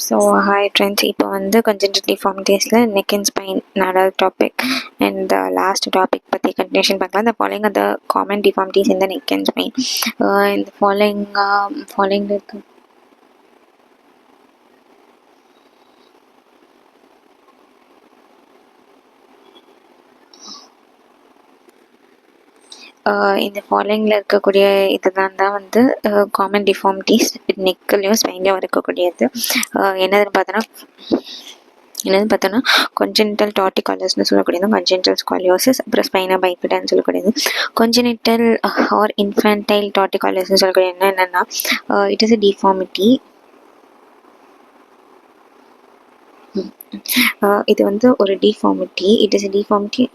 So hi friends, இப்போ வந்து congenital deformitiesல neck and spine another topic and last topic பற்றி continuation பார்க்கலாம். The following are the common deformities in the neck and spine. இந்த following இருக்கு. இந்த ஃபாலோயிங்கில் இருக்கக்கூடிய இதுதான் தான் வந்து காமன் டிஃபார்மிட்டிஸ் நெக்லையும் ஸ்பைன்லையும் இருக்கக்கூடியது. என்னதுன்னு பார்த்தோன்னா congenital torticollisன்னு சொல்லக்கூடியது, congenital scoliosis, அப்புறம் spina bifida சொல்லக்கூடியது. congenital or infantile torticollisன்னு சொல்லக்கூடியது என்னன்னா இட் இஸ் a deformity. இது வந்து ஒரு deformity. It is a deformity.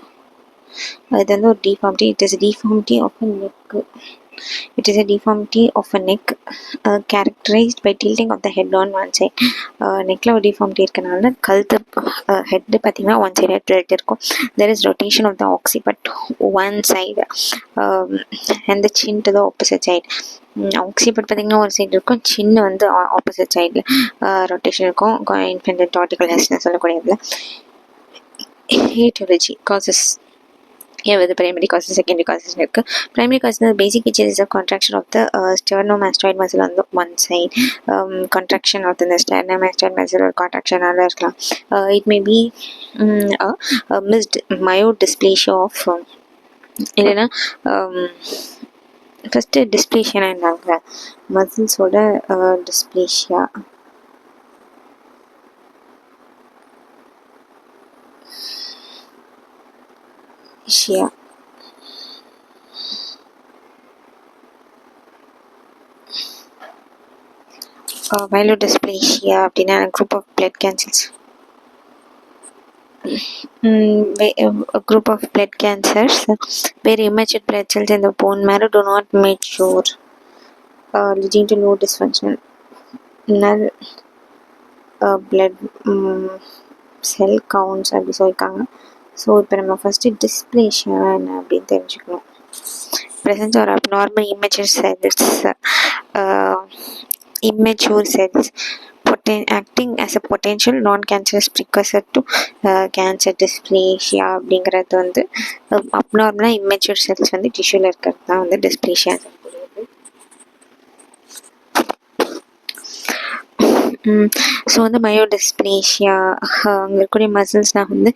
இது வந்து ஒரு deformity. It is a deformity of a neck. It is a deformity of a neck characterized by tilting of the head on one side. நெக்கில் ஒரு deformity இருக்கனால கழுத்து ஹெட்டு பார்த்தீங்கன்னா one சைடாக tilt இருக்கும். There is rotation of the occiput one side and the chin to the opposite side. occiput பார்த்தீங்கன்னா ஒரு side இருக்கும், சின்ன வந்து ஆப்போசிட் சைடில் ரொட்டேஷன் இருக்கும். infantile torticollisன்னு சொல்லக்கூடியதுல etiology causes with the primary causes, secondary causes இருக்கு. Primary causes, the basic feature is a contraction of the sternomastoid muscle on the one side. Contraction of the sternomastoid muscle or contraction ஆல இருக்கலாம். It may be a missed myodysplasia of இல்லைன்னா first டிஸ்பிளேஷியானா இருந்தாங்க மசில்ஸோட dysplasia. myelodysplasia அப்படின்னா group of blood cancers. A group of blood cancers where immature blood cells in the bone marrow do not mature, leading to low dysfunctional blood cell counts அப்படி சொல்லியிருக்காங்க. So இப்போ நம்ம first dysplasia என்ன அப்படின்னு தெரிஞ்சுக்கணும். presence or abnormal immature cells acting as a potential non-cancerous precursor to cancer dysplasia. அப்படிங்கிறது வந்து அப்நார்மலாக immature cells வந்து டிஷ்யூவில் இருக்கிறது தான் வந்து டிஸ்பிளேஷியா. ஸோ வந்து மயோடிஸ்பிளேஷியா அங்கே இருக்கக்கூடிய மசில்ஸ்னால் வந்து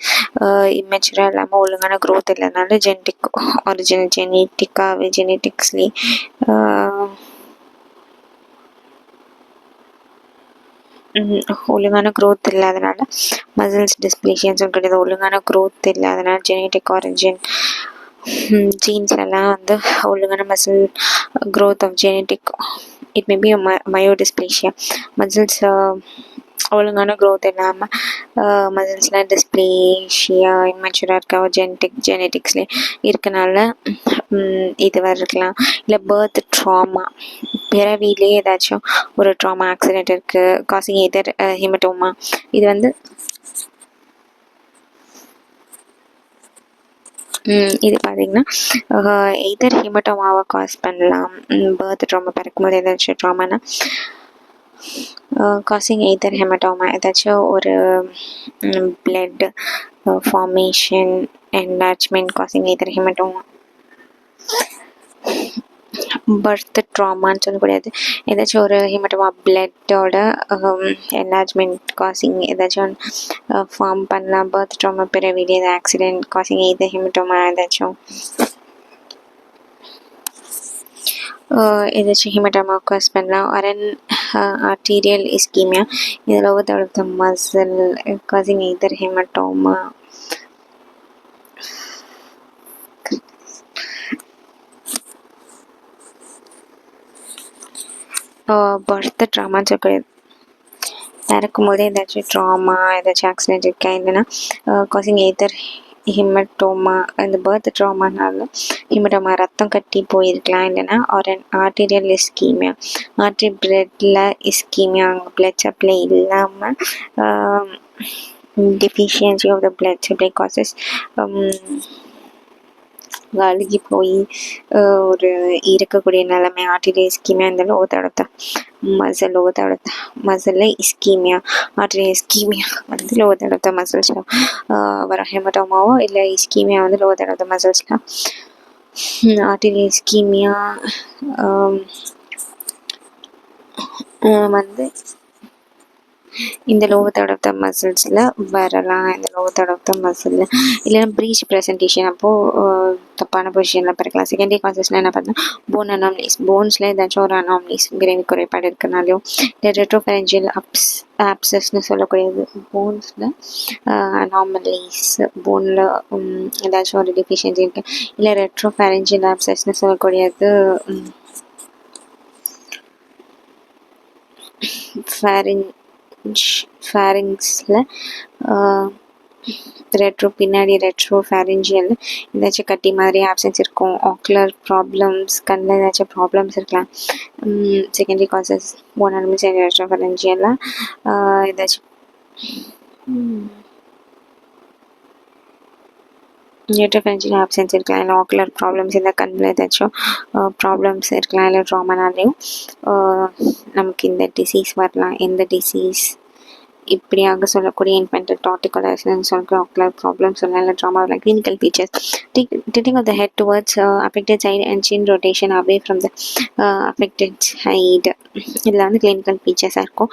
இம்மெச்சூராக இல்லாமல் ஒழுங்கான க்ரோத் இல்லைனால ஜெனட்டிக்ஸ்லி ஒழுங்கான க்ரோத் இல்லாதனால மசில்ஸ் டிஸ்பிளேஷியான்னு சொல்லக்கூடியது. ஒழுங்கான க்ரோத் இல்லாதனால ஜெனட்டிக் ஆரிஜின் ஜீன்ஸ்லாம் வந்து ஒழுங்கான muscle growth of genetic it may be myodysplasia. Muscles ஒழுங்கான க்ரோத் இல்லாமல் மசில்ஸ்லாம் டிஸ்பிளேஷியா இம்மெச்சூராக இருக்க ஜெனட்டிக்ஸ்லேயே இருக்கனால இது இருக்கலாம். இல்லை பர்த் ட்ராமா, பிறவிலே ஏதாச்சும் ஒரு ட்ராமா ஆக்சிடென்ட் இருக்குது காசிங் எதர் ஹிமட்டோமா. இது வந்து இது பார்த்தீங்கன்னா எதர் ஹிமட்டோமாவை காஸ் பண்ணலாம். பர்த் ட்ராமா, பிறக்கும்போது ஏதாச்சும் ட்ராமானா காசிங் எதர் ஹெமட்டோமா, ஏதாச்சும் ஒரு பிளட் ஃபார்மேஷன் என்லார்ஜ்மெண்ட் காசிங் எதர் ஹெமட்டோமா. பர்த் ட்ராமான்னு சொல்லக்கூடாது, ஏதாச்சும் ஒரு ஹிமட்டோமா பிளட்டோட என்லார்ஜ்மெண்ட் காசிங் ஏதாச்சும் ஃபார்ம் பண்ணலாம். பர்த் ட்ராமா, பிறவிலே ஏதாவது ஆக்சிடென்ட் காசிங் எதர் ஹிமட்டோமா, ஏதாச்சும் ஹிமட்டோமா காஸ் பண்ணலாம். ஆரன் arterial ischemia, இது lower third of the muscle causing either hematoma. Birth ட்ராமான்னு சொல்லக்கூடியது பிறக்கும்போதே ஏதாச்சும் ட்ராமா ஏதாச்சும் ஆக்சிடென்ட் இருக்கா, இல்லைன்னா காசிங் எதர் ஹிமட்டோமா. இந்த பர்த் ட்ராமானால ஹிமட்டோமா ரத்தம் கட்டி போயிருக்கலாம், இல்லைன்னா ஆர்டீரியல் இஸ்கீமியா, ஆர்டரி பிளட்டில் இஸ்கீமியா, அங்கே பிளட் சப்ளை இல்லாமல் deficiency of the blood supply causes அழுகி போய் ஒரு இருக்கக்கூடிய நிலைமை ஆர்டரி இஸ்கீமியா இந்த லோகத்தோட மசில் இஸ்கீமியா ஆர்டரி இஸ்கீமியா வந்து லோகத்தோட மசில்ஸில் வர ஹெமட்டோமாவோ இல்லை இஸ்கீமியா வந்து லோகத்தோட மசில்ஸில் ஆர்டரி இஸ்கீமியா வந்து இந்த லோகத்தோட மசில்ஸில் வரலாம். இந்த லோகத்தோட மசில் இல்லைன்னா ப்ரீச் ப்ரெசன்டேஷன் அப்போது தப்பான பொசிஷனில் பிறக்கலாம். செகண்டரி காசஸ்லாம் என்ன பார்த்தா போன் அனாமலிஸ், போன்ஸில் ஏதாச்சும் ஒரு அனாமலிஸ் விரைவு குறைபாடு இருக்கிறனாலையும் இல்லை ரெட்ரோஃபரன்ஜியல் ஆப்சஸ்ன்னு சொல்லக்கூடியது போன்ஸில் அனாமலிஸ் போனில் ஏதாச்சும் ஒரு டெஃபிஷியன்சி இருக்குது. இல்லை ரெட்ரோஃபரன்ஜியல் ஆப்சஸ்ன்னு சொல்லக்கூடியது ஃபேரிங்ஸில் பின்னாடி ரெட்ரோஃபேரிஞ்சியல் ஏதாச்சும் கட்டி மாதிரி ஆப்சன்ஸ் இருக்கும். ஆக்குலர் ப்ராப்ளம்ஸ், கண்ணில் ஏதாச்சும் ப்ராப்ளம்ஸ் இருக்கலாம். செகண்டரி காசஸ் போன் அனாமலிஸ் ரெட்ரோஃபேரிஞ்சியலில் ஏதாச்சும் ரெட்ரோஃபேரிஞ்சியல் ஆப்சன்ஸ் இருக்கலாம். இல்லை ஆக்குலர் ப்ராப்ளம்ஸ், இந்த கண்ணில் ஏதாச்சும் ப்ராப்ளம்ஸ் இருக்கலாம். இல்லை ட்ராமானாலையும் நமக்கு இந்த டிசீஸ் வரலாம். எந்த டிசீஸ் இப்படியாக சொல்லக்கூடிய இன்ஃபென்டல் டார்டிகுலர்ஸ்னு சொல்லக்கூடிய ஆக்குலர் ப்ராப்ளம் சொல்லலாம். இல்லை ட்ராமா வரலாம். Clinical features tilting of the head towards affected side and chin rotation away from the affected side. இதில் வந்து கிளினிக்கல் ஃபீச்சர்ஸாக இருக்கும்.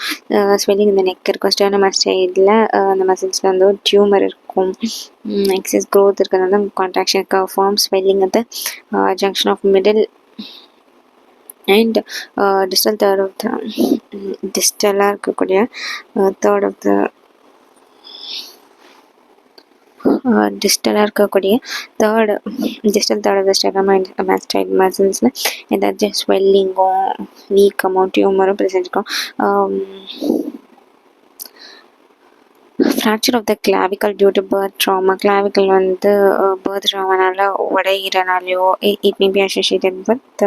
ஸ்வெல்லிங் இந்த நெக் இருக்கும். ஸ்டெர்னோமாஸ்டைடில் அந்த மசில்ஸில் வந்து ஒரு டியூமர் இருக்கும். எக்ஸஸ் க்ரோத் இருக்கிறது contraction form swelling at the junction of middle and distal third of the distalaக இருக்கக்கூடிய third of the டிஸ்டலாக இருக்கக்கூடிய distal third of the sternum மசில்ஸில் ஏதாச்சும் ஸ்வெல்லிங்கோ வீக்கமோ டியூமரும் ப்ரெசென்ட் இருக்கும். Fracture of the clavicle due to birth trauma, clavicle வந்து birth ட்ராமானால உடையிறனாலையோ it may be associated with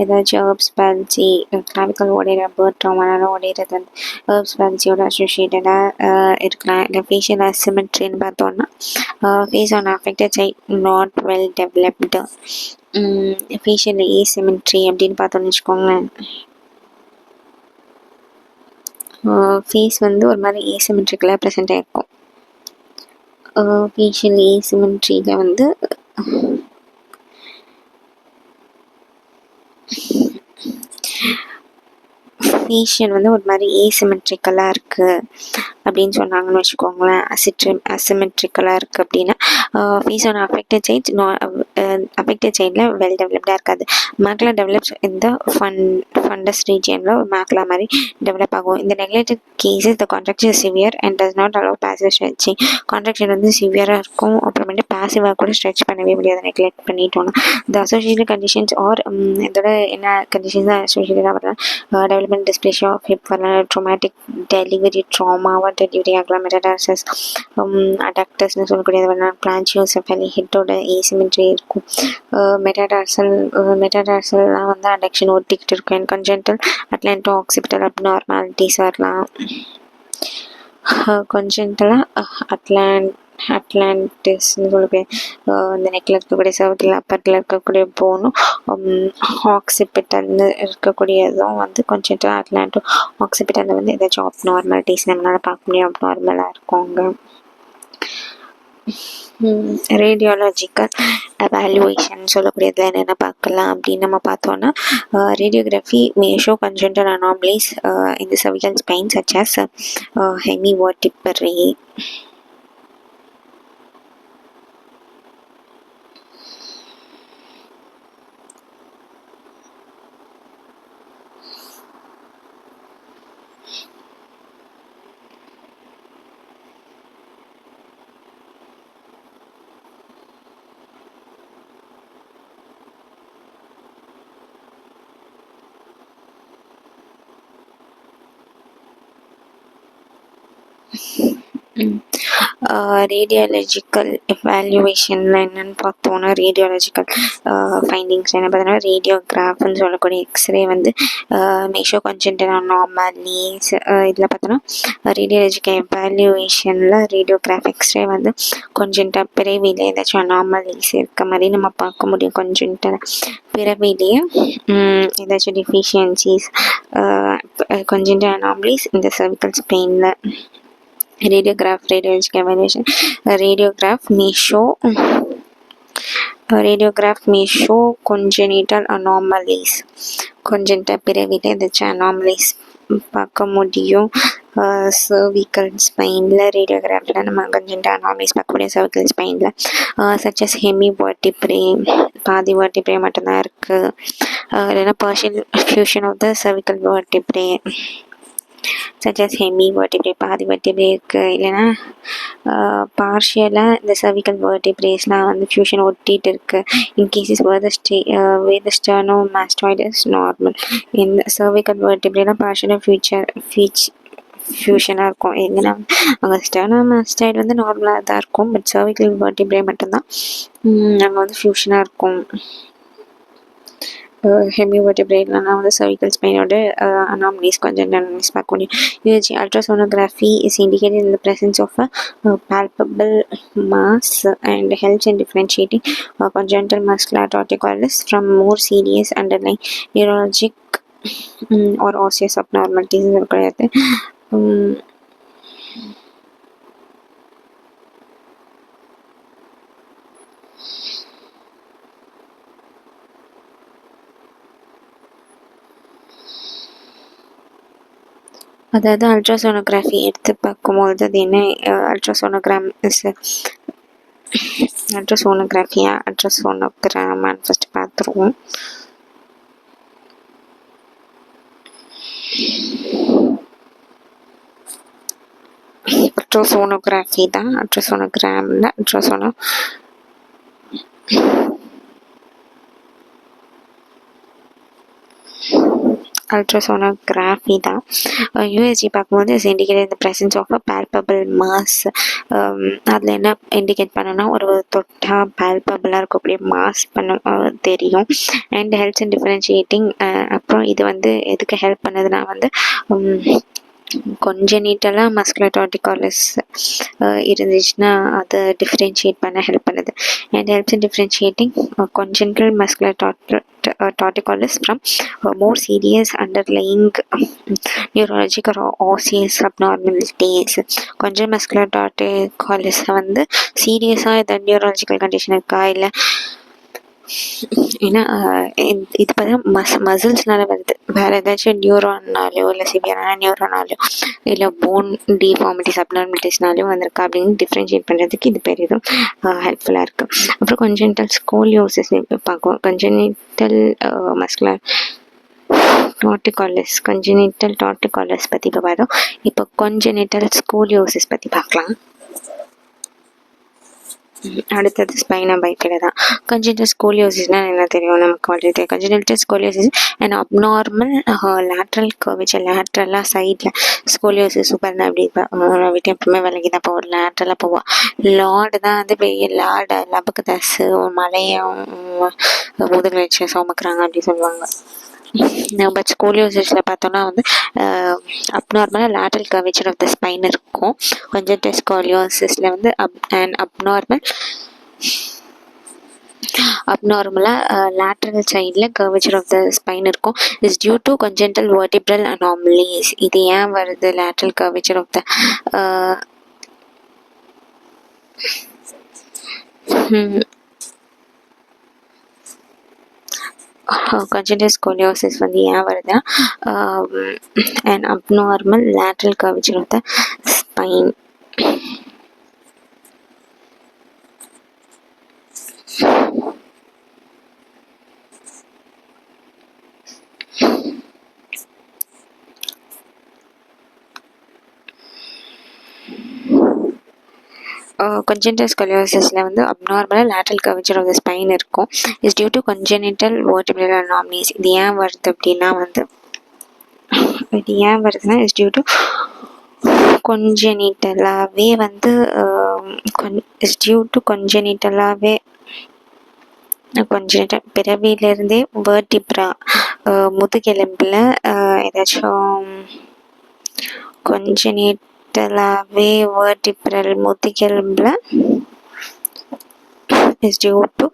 ஏதாச்சும் ஹெர்ப்ஸ் பால்சி. கிளாவிக்கல் உடையிற பர்த் ட்ராமானால உடையிறது வந்து ஹெர்ப்ஸ் பால்சியோட அசோசியேட்டடாக இருக்கலாம். இல்லை ஃபேஷியல் அசிமெட்ரின்னு பார்த்தோன்னா face on affected side not well developed. Facial asymmetry அப்படின்னு பார்த்தோன்னு வச்சுக்கோங்களேன், ஃபேஸ் வந்து ஒரு மாதிரி ஏசிமெட்ரிக்கலாக ப்ரெசென்ட் ஆகிருக்கும். ஃபேஷியல் ஏசிமெட்ரியில் வந்து ஃபேஷியல் வந்து ஒரு மாதிரி ஏசிமெட்ரிக்கலாக இருக்குது அப்படின்னு சொன்னாங்கன்னு வச்சுக்கோங்களேன். அசிமெட்ரிக்கலாக இருக்குது அப்படின்னா ஃபேஸ் ஆன் அஃபெக்டட் சைடில் வெல் டெவலப்டாக இருக்காது. மேக்லா டெவலப்ஸ் இந்த ஃபண்டஸ் ரீஜியனில் ஒரு மேக்லா மாதிரி டெவலப் ஆகும். இந்த neglected cases the contraction severe and does not allow passive stretching. Contraction வந்து சிவியராக இருக்கும், அப்புறமேட்டு பாசிவாக கூட ஸ்ட்ரெச் பண்ணவே முடியாது நெக்லெக்ட் பண்ணிட்டோன்னா. இந்த அசோசியேட்டட் கண்டிஷன்ஸ் ஆர் இதோட என்ன கண்டிஷன்ஸ் தான் அசோசியேட்டடாக வரலாம். டெவலப்மெண்ட் டிஸ்பிளேஷன் ஆஃப் ஹிப் வரலாம், ட்ரோமேட்டிக் டெலிவரி ட்ராமாவாக டெலிவரி ஆகலாம், மெட்டாடார்சஸ் அடாக்டர்ஸ்னு சொல்லக்கூடியது வரலாம், பிளான்சியோசெஃபலி ஹெட்டோட ஏசிமெட்ரி இருக்கும். மெட்டாடார்சல்லாம் வந்து அடக்ஷன் ஒட்டிக்கிட்டு இருக்கும். கன்ஜென்டல் அட்லாண்டோ ஆக்சிபிட்டல் அப்நார்மாலிட்டிஸ் வரலாம். கன்ஜென்டலாக அட்லாண்டிஸ்ன்னு சொல்லக்கூடிய இந்த நெக்கில் இருக்கக்கூடிய செவத்தில் அப்பரில் இருக்கக்கூடிய போனும் ஆக்சிபிட்டல்னு இருக்கக்கூடியதும் வந்து கொஞ்சம் அட்லாண்டோ ஆக்சிபிட்டலில் வந்து ஏதாச்சும் அப்நார்மாலிட்டிஸ் நம்மளால் பார்க்க முடியும், அப்நார்மலாக இருக்குங்க. ரேடியாலஜிக்கல் எவாலுவேஷன் சொல்லக்கூடியதில் என்னென்ன பார்க்கலாம் அப்படின்னு நம்ம பார்த்தோன்னா radiography may show congenital anomalies in the cervical spine such as hemivertebrae. Radiological எவாலுவேஷனில் என்னென்னு பார்த்தோன்னா ரேடியாலஜிக்கல் ஃபைண்டிங்ஸ் என்ன பார்த்தோன்னா ரேடியோகிராஃப்னு சொல்லக்கூடிய எக்ஸ்ரே வந்து மேஷோ கொஞ்சம் அனாமலிஸ் இதில் பார்த்தோன்னா ரேடியாலஜிக்கல் எவாலுவேஷனில் ரேடியோகிராஃப் எக்ஸ்ரே வந்து கொஞ்சம் பிறவியில் ஏதாச்சும் அனாமலிஸ் இருக்க மாதிரி நம்ம பார்க்க முடியும். கொஞ்சம் பிறவிலேயே ஏதாச்சும் டிஃபிஷியன்சிஸ் கொஞ்சம் அனாமலிஸ் இந்த cervical spine radiological evaluation radiograph may show congenital anomalies congenital பிறவியில் ஏதாச்சும் anomalies பார்க்க முடியும். cervical ஸ்பைனில் ரேடியோகிராஃபில் நம்ம congenital anomalies பார்க்க முடியும். cervical ஸ்பைனில் such as hemivertebrae பாதி vertebrae மட்டும்தான் இருக்குது, இல்லைன்னா partial fusion of the cervical vertebrae such as hemivertebrae பாதி vertebrae இருக்குது, இல்லைன்னா பார்ஷியலாக இந்த cervical vertebraesலாம் வந்து ஃபியூஷன் ஒட்டிகிட்டு இருக்குது. In cases where the sternomastoid is normal. இந்த cervical vertebraeலாம் பார்ஷியலாக ஃபியூஷனாக இருக்கும். எங்கன்னா அங்கே ஸ்டெர்னோமாஸ்டாய்டு வந்து நார்மலாக தான் இருக்கும், பட் cervical vertebrae மட்டும்தான் அங்கே வந்து ஃபியூஷனாக இருக்கும். ஹெமிவர்டிபிரேட்லாம் வந்து cervical ஸ்பைனோட anomalies கொஞ்சம் பார்க்க முடியும். USG ultrasonography is indicated in the presence of a palpable mass and helps in differentiating congenital muscular torticollis from more serious underlying neurologic or osseous abnormalities கிடையாது. அதாவது அல்ட்ராசோனோகிராஃபி எடுத்து பார்க்கும்போது அது என்ன அல்ட்ராசோனோகிராமான்னு ஃபஸ்ட்டு பார்த்துருவோம். அல்ட்ராசோனோகிராஃபி தான் அல்ட்ராசோனோகிராஃபி தான். யூஎஸ்ஜி பார்க்கும்போது இஸ் இண்டிகேட் இந்த presence of a palpable mass. அதில் என்ன இண்டிகேட் பண்ணோன்னா ஒரு தொட்டா பால்பபிளாக இருக்கக்கூடிய மாஸ் தெரியும். And helps in differentiating. அப்புறம் இது வந்து எதுக்கு ஹெல்ப் பண்ணதுன்னா வந்து கொஞ்சனிட்டலாக மஸ்குலர் டார்டிகாலிஸ் இருந்துச்சுன்னா அதை டிஃப்ரென்ஷியேட் பண்ண ஹெல்ப் பண்ணுது. And helps in differentiating congenital muscular torticollis from more serious underlying neurologic or osseous abnormalities. congenital muscular torticollis வந்து சீரியஸாக ஏதாவது நியூரலாஜிக்கல் கண்டிஷன் இருக்கா, இல்லை ஏன்னா இது பார்த்தா மசில்ஸ்னால வருது, வேறு ஏதாச்சும் நியூரானாலையோ இல்லை சிவியரான நியூரானாலையோ இல்லை போன் டிஃபார்மிட்டிஸ் அப்நார்மலிட்டிஸ்னாலையும் வந்திருக்கா அப்படின்னு டிஃப்ரென்ஷியேட் பண்ணுறதுக்கு இது பெரிதும் ஹெல்ப்ஃபுல்லாக இருக்குது. அப்புறம் congenital scoliosis பார்க்குவோம். congenital muscular torticollis பற்றி இப்போ பார்த்தோம். இப்போ congenital scoliosis பற்றி பார்க்கலாம். அடுத்தது ஸ்பைனா பைஃபிடா தான். congenital scoliosis என்ன தெரியும் நமக்கு already. congenital scoliosis an abnormal lateral curvature, லேட்ரலாக சைடில் scoliosis சூப்பர்னா அப்படி விட்டு எப்பவுமே விலகி தான் போவோம், லேட்ரலாக போவோம். லார்டு தான் வந்து பெரிய லார்டு லபக்கு தசு மலையும் முதுகில் வச்சு சுமக்குறாங்க அப்படி சொல்லுவாங்க. பட் ஸ்கோலியோசிஸில் பார்த்தோன்னா வந்து அப்நார்மலாக lateral curvature of the spine இருக்கும். congenital scoliosis வந்து அப்நார்மலாக லேட்ரல் சைடில் கர்வேச்சர் ஆஃப் த ஸ்பைன் இருக்கும். Is due to congenital vertebral anomalies. இது ஏன் வருது lateral curvature of the congenital scoliosis வந்து ஏன் வருதுன்னா an abnormal lateral curvature of the spine. congenital scoliosis வந்து அப்நார்மலாக lateral curvature of the spine இருக்கும். Is due to congenital vertebral anomalies. இது ஏன் வருது அப்படின்னா வந்து இஸ் டியூ டு கொஞ்சனிட்டலாகவே வந்து இஸ் டியூ டு கொஞ்சனிட்டலாகவே கொஞ்சம் பிறவியிலேருந்தே வேர்டிப்ரா முதுகெலும்பில் ஏதாச்சும் கொஞ்சனிட்டலாகவே வேர்டிப்ரல் முதுகெலும்பில் இஸ் டியூ டு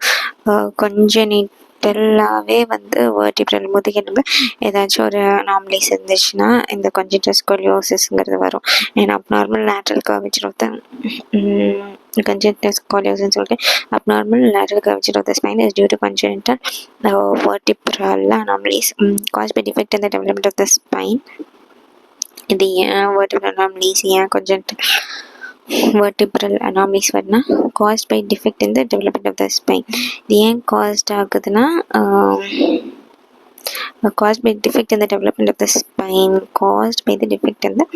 கொஞ்சனிட்டலாகவே வந்து வேர்டிப்ரல் முதுகெலும்பு ஏதாச்சும் ஒரு அனாமலிஸ் இருந்துச்சுன்னா இந்த கொஞ்சிட்டல் ஸ்கோலியோசிஸ்ங்கிறது வரும். And abnormal lateral curvature of the congenital scoliosis சொல்லிட்டு abnormal lateral curvature of the spine is due to congenital vertebral anomalies caused by defect in the development of the spine. இது ஏன் vertebral anomalies ஏன் congenital vertebral anomalies வருதுன்னா caused by defect in the development of the spine. இது ஏன் caused ஆகுதுன்னா caused by defect in the development of the spine, caused by the defect in the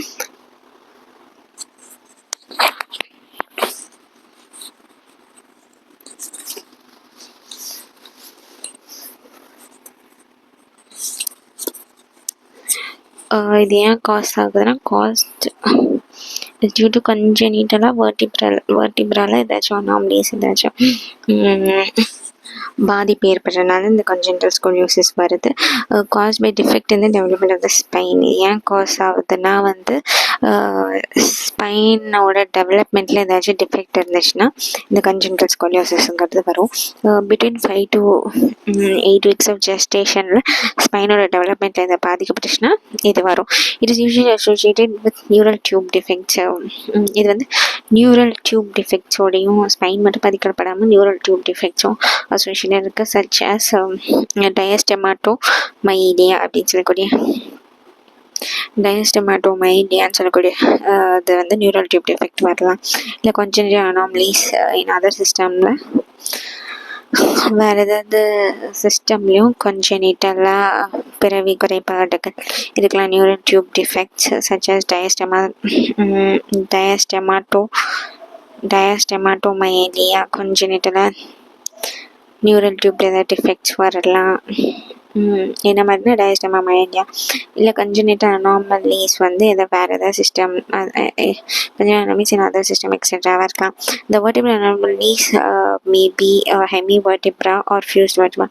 இது ஏன் cost ஆகுதுன்னா cost due to கன்ஜெனிட்டலாக வேர்டிப்ரலாக ஏதாச்சும் anomalies ஏதாச்சும் பாதிப்பு ஏற்படுறதுனால இந்த கன்ஜெனிட்டல் ஸ்கோலியோசிஸ் வருது. காஸ் பை டிஃபெக்ட் இந்த டெவலப்மெண்ட் ஆஃப் த ஸ்பைன். ஏன் காஸ் ஆகுதுன்னா வந்து ஸ்பைனோட டெவலப்மெண்ட்டில் ஏதாச்சும் டிஃபெக்ட் இருந்துச்சுன்னா இந்த கன்ஜெனிட்டல் ஸ்கோலியோசிஸ்ங்கிறது வரும். பிட்வீன் 5 to 8 weeks ஆஃப் ஜெஸ்டேஷனில் ஸ்பைனோட டெவலப்மெண்ட்டில் இதை பாதிக்கப்பட்டுச்சுன்னா இது வரும். It is usually associated with neural tube defects. இது வந்து நியூரல் டியூப் டிஃபெக்ட்ஸோடையும் ஸ்பைன் மட்டும் பாதிக்கப்படாமல் நியூரல் டியூப் டிஃபெக்ட்ஸும் அசோசியேட்டட் இருக்குது. சச் ஆஸ் டயஸ்டெமாட்டோமைடியா அப்படின்னு சொல்லக்கூடிய டயஸ்டெமாட்டோமைடியான்னு சொல்லக்கூடிய அது வந்து நியூரல் டியூப் டிஃபெக்ட் வரலாம். இல்லை கொஞ்சம் அனாமலிஸ் இன் அதர் சிஸ்டமில் வேறு ஏதாவது சிஸ்டம்லேயும் கொஞ்சனிட்டலாக பிறவி குறைபாடுகள் இதுக்கெலாம் neural tube defects such as diastematomyelia கொஞ்சனிட்டலாக நியூரல் டியூப்ல ஏதாவது டிஃபெக்ட்ஸ் வரலாம். என்ன மாதிரினா டயஸ்டெமாமைடியா இல்லை கன்ஜெனிட்டல் அனாமலிஸ் வந்து வேறு ஏதாவது system congenital anomalies in other system எக்ஸெட்ராவாக இருக்கலாம். இந்த vertebral anomalies may be hemi vertebra or fused vertebra.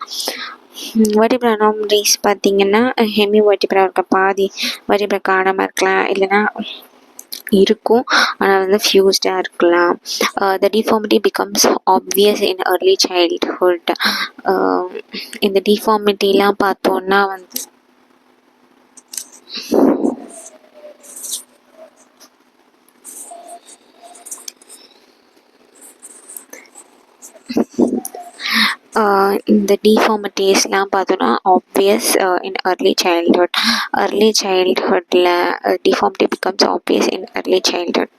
vertebral anomalies பார்த்தீங்கன்னா ஹெமி vertebra இருக்க பாதி vertebra காணாமல் இருக்கலாம், இல்லைன்னா இருக்கும் ஆனால் வந்து ஃபியூஸ்டாக இருக்கலாம். the deformity becomes obvious in early childhood. இந்த டிஃபார்மிட்டிலாம் பார்த்தோன்னா வந்து இந்த டிஃபார்மிட்டிஸ்லாம் பார்த்தோன்னா obvious in early childhood. early childhoodல deformity becomes obvious in early childhood.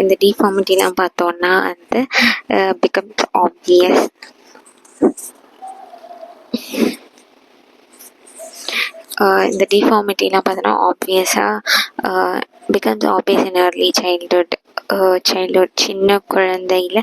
இந்த டிஃபார்மிட்டிலாம் பார்த்தோன்னா வந்து becomes obvious இந்த டிஃபார்மிட்டிலாம் பார்த்தோன்னா ஆப்வியஸாக becomes obvious in early childhood. சின்ன குழந்தையில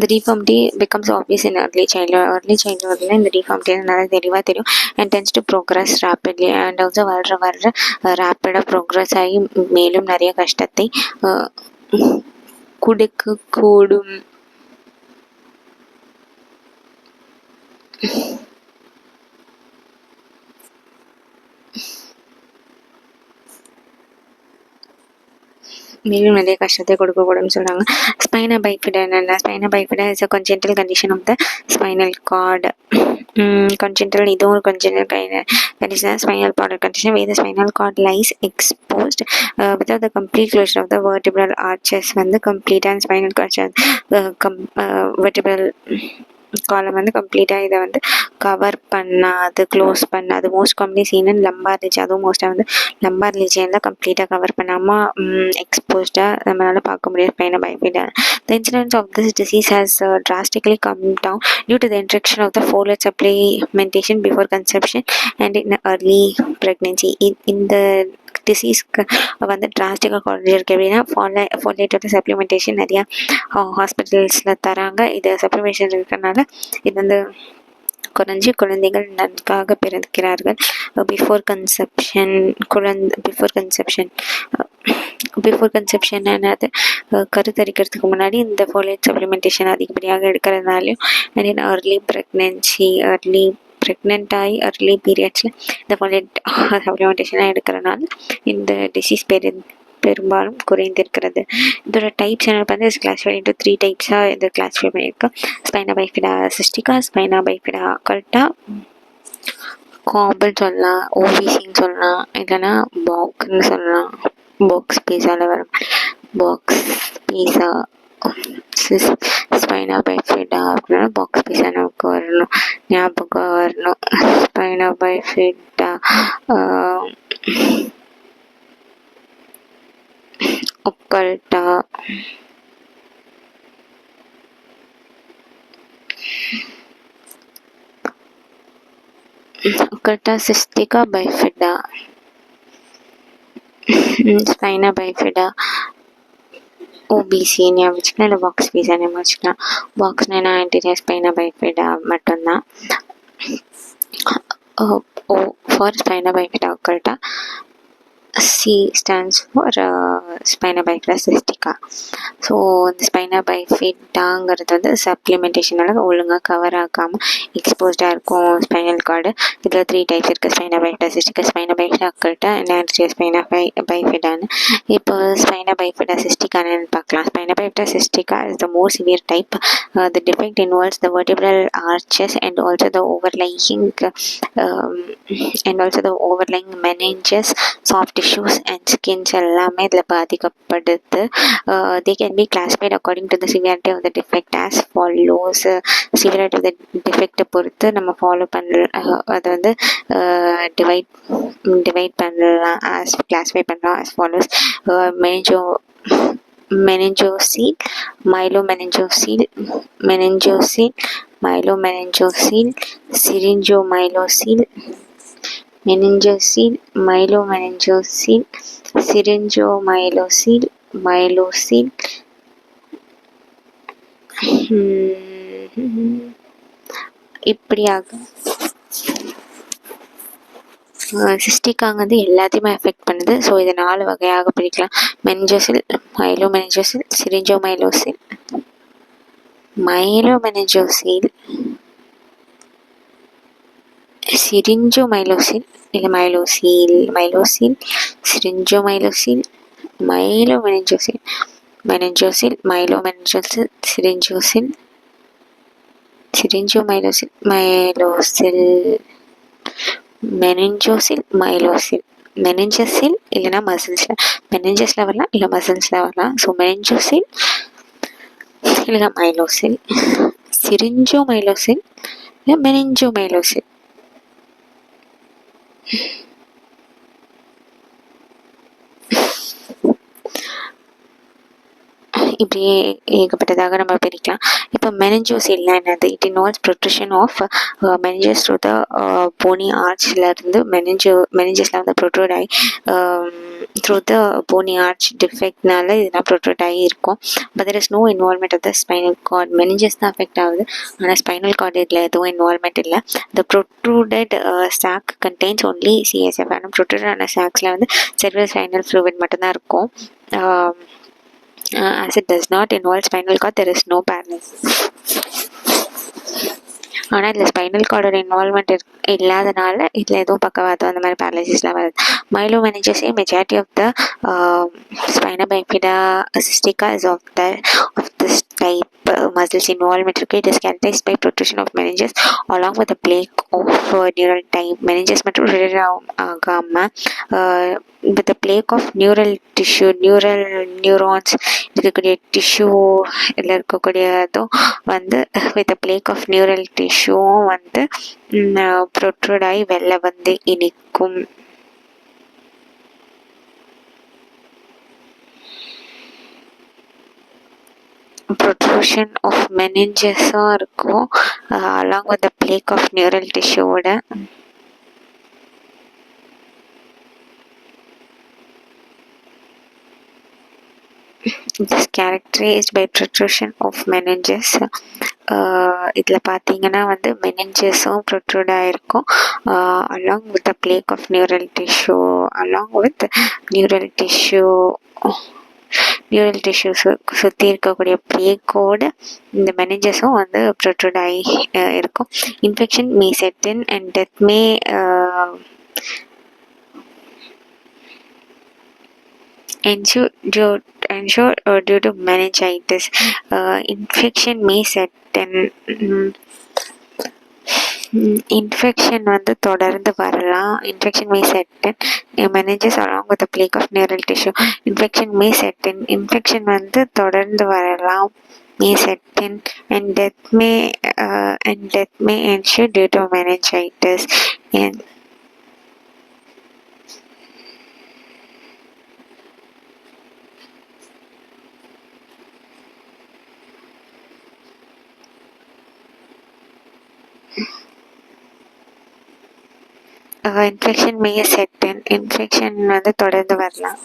the deformity becomes obvious in early childhood. early childhoodல இந்த deformity நல்லா தெளிவாக தெரியும் and tends to progress rapidly and also வளர ரேப்பிடாக ப்ரோக்ரஸ் ஆகி மேலும் நிறைய கஷ்டத்தை கொடுக்கக்கூடும். மேலும் நிறைய கஷ்டத்தை கொடுக்கக்கூடாதுன்னு சொல்கிறாங்க. ஸ்பைனா பைஃபிடா என்னென்ன? Spina bifida is a congenital condition of the spinal cord. congenital இதுவும் ஒரு congenital condition, spinal cord condition where the spinal cord lies exposed without the complete closure of the vertebral arches. வந்து complete and spinal cord vertebral காலம் வந்து கம்ப்ளீட்டாக இதை வந்து cover பண்ணாது, close பண்ணாது. மோஸ்ட் காமன்லி சீன் இன் லம்பார் ரீஜன், அதுவும் மோஸ்ட்டாக வந்து லம்பார் ரீஜனில் கம்ப்ளீட்டாக கவர் பண்ணாமல் எக்ஸ்போஸ்டாக நம்மளால் பார்க்க முடியும் ஸ்பைனா பைஃபிடா. The incidence of this disease has drastically come down due to the introduction of the folate supplementation before conception and in early pregnancy. இந்த டிசீஸ்க்கு வந்து டிராஸ்டிக்காக குறைஞ்சிருக்கு. எப்படின்னா ஃபோலேட்டோட சப்ளிமெண்டேஷன் நிறையா ஹாஸ்பிட்டல்ஸில் தராங்க. இது சப்ளிமெண்டேஷன் இருக்கிறனால இது வந்து குறைஞ்சி குழந்தைகள் நன்றாக பிறக்கிறார்கள். பிஃபோர் கன்செப்ஷன் என்னது, கருத்தரிக்கிறதுக்கு முன்னாடி இந்த ஃபோலேட் சப்ளிமெண்டேஷன் அதிகப்படியாக எடுக்கிறதுனாலையும் அண்ட் இன் ப்ரெக்னென்ட் ஆகி அர்லி பீரியட்ஸில் இந்த ஃபோலேட் சப்ளிமெண்டேஷனாக எடுக்கிறனால இந்த டிசீஸ் பெரும்பாலும் குறைந்திருக்கிறது. இதோட டைப்ஸ் என்ன பார்த்து கிளாஸிஃபை இன்ட்டு 3 டைப்ஸாக இது கிளாஸிஃபை பண்ணியிருக்கோம். ஸ்பைனா பைஃபிடா சிஸ்டிகா, ஸ்பைனா பைஃபிடா அக்கல்ட்டா, காம்பல் சொல்லலாம், ஓவிசின்னு சொல்லலாம், இல்லைன்னா பாக்ஸ்ன்னு சொல்லலாம். பாக்ஸ் பீஸாவில் வரும் பாக்ஸ் பீஸா ஸ்பைனா பைஃபிடா அப்படின்னா பாக்ஸ் பீஸா நமக்கு வரணும், ஞாபகம் வரணும். ஸ்பைனா பைஃபிடா ஒக்கல்ட்டா, ஒக்கல்ட்டா சிஸ்டிகா பைஃபிடா, ஸ்பைனா பைஃபிடா ஓபிசி ஞாபகம் வச்சுக்கலாம், இல்லை பாக்ஸ் பீஸா ஞாபகம் வச்சுக்கலாம். பாக்ஸ்னா ஆன்டீரியர் ஸ்பைனா பைஃபிடா மட்டும்தான். For spina bifida occulta, C stands for spina bifida cystica. So இந்த ஸ்பைனா பைஃபிடாங்கிறது வந்து சப்ளிமெண்டேஷனால் ஒழுங்காக கவர் ஆகாமல் எக்ஸ்போஸ்டாக இருக்கும் ஸ்பைனல் கார்டு. இதில் 3 டைப்ஸ் இருக்குது, ஸ்பைனா பைஃபிடா சிஸ்டிகா, ஸ்பைனா பைஃபிடா அக்கல்ட்டா, ஆன்டீரியர் ஸ்பைனா பைஃபிடான்னு. இப்போ ஸ்பைனா பைஃபிடா சிஸ்டிகான்னு பார்க்கலாம். Spina bifida cystica is the more severe type. The defect involves the vertebral arches and also the overlying meninges, soft tissues and skins எல்லாமே இதில் பாதிக்கப்படுது. They can be classified according to the severity of the defect as follows. severity of the defect பொறுத்து நம்ம follow அதை வந்து divide பண்ணலாம், classify பண்ணலாம் as follows. meningocele, myelomeningocele, myelomeningocele, syringomyelocele, meningocele, myelomeningocele, syringomyelocele, myelocele. இப்படியாக சிஸ்டிக்காங்கிறது எல்லாத்தையுமே எஃபெக்ட் பண்ணுது. So இதை 4 வகையாக பிரிக்கலாம். மெனிஞ்சோசில், மைலோமெனிஞ்சோசில், சிரிஞ்சோமைலோசில், சிரிஞ்சோமைலோசில் இல்லை மைலோசீல், சிரிஞ்சோமைலோசில், மைலோமெனிஞ்சோசில், மைலோமெனிஞ்சோசில், சிரிஞ்சோமைலோசில், மெனிஞ்சோசில், மைலோசில். மெனிஞ்சஸில் இல்லைனா மசில்ஸில், மெனிஞ்சஸில் வரலாம் இல்லை மசில்ஸில் வரலாம். ஸோ மெனிஞ்சோசில் இல்லைனா மைலோசில், சிரிஞ்சோமைலோசில் இல்லை மெனிஞ்சோமைலோசில். இப்படியே ஏகப்பட்டதாக நம்ம பிரிக்கலாம். இப்போ மெனிஞ்சோசில்னா என்னது? It involves protrusion of meninges through the bony ஆர்ச்லேருந்து மெனிஞ்சஸில் வந்து ப்ரொட்ரூட் ஆகி த்ரூ த போனி ஆர்ச் டிஃபெக்ட்னால இதெல்லாம் ப்ரொட்ரூட் ஆகி இருக்கும். But there is no involvement of the spinal cord. Meninges தான் அஃபெக்ட் ஆகுது, ஆனால் ஸ்பைனல் கார்டு இதில் எதுவும் இன்வால்மெண்ட் இல்லை. The protruded sac contains only CSF. ஆனால் ப்ரொட்ரூடான சாக்ஸில் வந்து செர்வல் ஸ்பைனல் ஃப்ளூயிட் மட்டும்தான் இருக்கும். As it does not involve spinal cord, there is no paralysis. ஆனால் இதில் ஸ்பைனல் கார்டோட இன்வால்மெண்ட் இல்லாதனால இதில் எதுவும் பக்கவாதம் அந்த மாதிரி பேரலைசிஸ்லாம் வருது. மைலோமெனிஞ்சஸே majority of the spina bifida cystica is of this type muscles involvement இருக்கு. It is characterized by protrusion of meninges along with the plaque of neural type. meninges மட்டும் rotate ஆகாம with the plaque of neural tissue, neural neurons இருக்கக்கூடிய டிஷ்யூவில் இருக்கக்கூடியதும் வந்து with the plaque of neural tissue வந்து protrude ஆகி வெளில வந்து இனிக்கும். protrusion of meninges இருக்கும் along with the plaque of neural tissue ஓட. It is characterized by protrusion of meninges. இதில் பார்த்தீங்கன்னா வந்து மெனிஞ்சஸும் ப்ரொட்ரூட் ஆகிருக்கும் along with the plaque of neural tissue, along with neural tissue சுற்றி இருக்கக்கூடிய பிளேக்கோடு இந்த மெனிஞ்சஸும் வந்து ப்ரொட்ரூட் ஆகி இருக்கும். Infection may set in and death May ensure due to meningitis. Infection may set in. Infection வந்து தொடர்ந்து வரலாம். Infection may set in meninges along with the plaque of neural tissue. Infection may set in, infection வந்து தொடர்ந்து வரலாம். may set in and death may ensure due to meningitis. And infection may set in, infection வந்து தொடர்ந்து வரலாம்.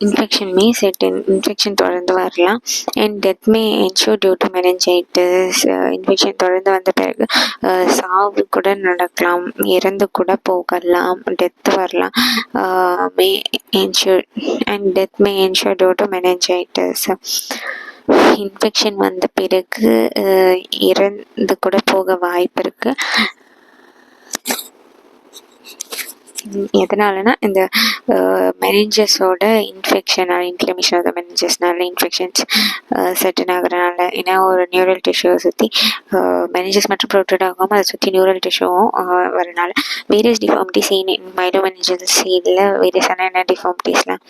Infection may set in, infection தொடர்ந்து வரலாம். And death may ensure due to meningitis. Infection தொடர்ந்து வந்த பிறகு சாவு கூட நடக்கலாம், இறந்து கூட போகலாம், டெத் வரலாம். May ensure and death may ensure due to meningitis. Infection வந்த பிறகு இறந்து கூட போக வாய்ப்பு இருக்கு. எதனாலனா இந்த மெனிஞ்சஸோட இன்ஃபெக்ஷன் இன்ஃப்ளமேஷன் ஆஃப் த மெனிஞ்சஸ்னால இன்ஃபெக்ஷன்ஸ் செட்டின் ஆகுறதுனால. ஏன்னா ஒரு நியூரல் டிஷ்யூவை சுற்றி மெனிஞ்சஸ் மட்டும் ப்ரொட்ரூட் ஆகாமல் அதை சுற்றி நியூரல் டிஷ்யூவும் வரனால. வேரியஸ் டிஃபார்மிட்டிஸ் இன் மைலோ மெனிஞ்சல் சீலில் வேரியஸான என்ன டிஃபார்மிட்டிஸ்லாம்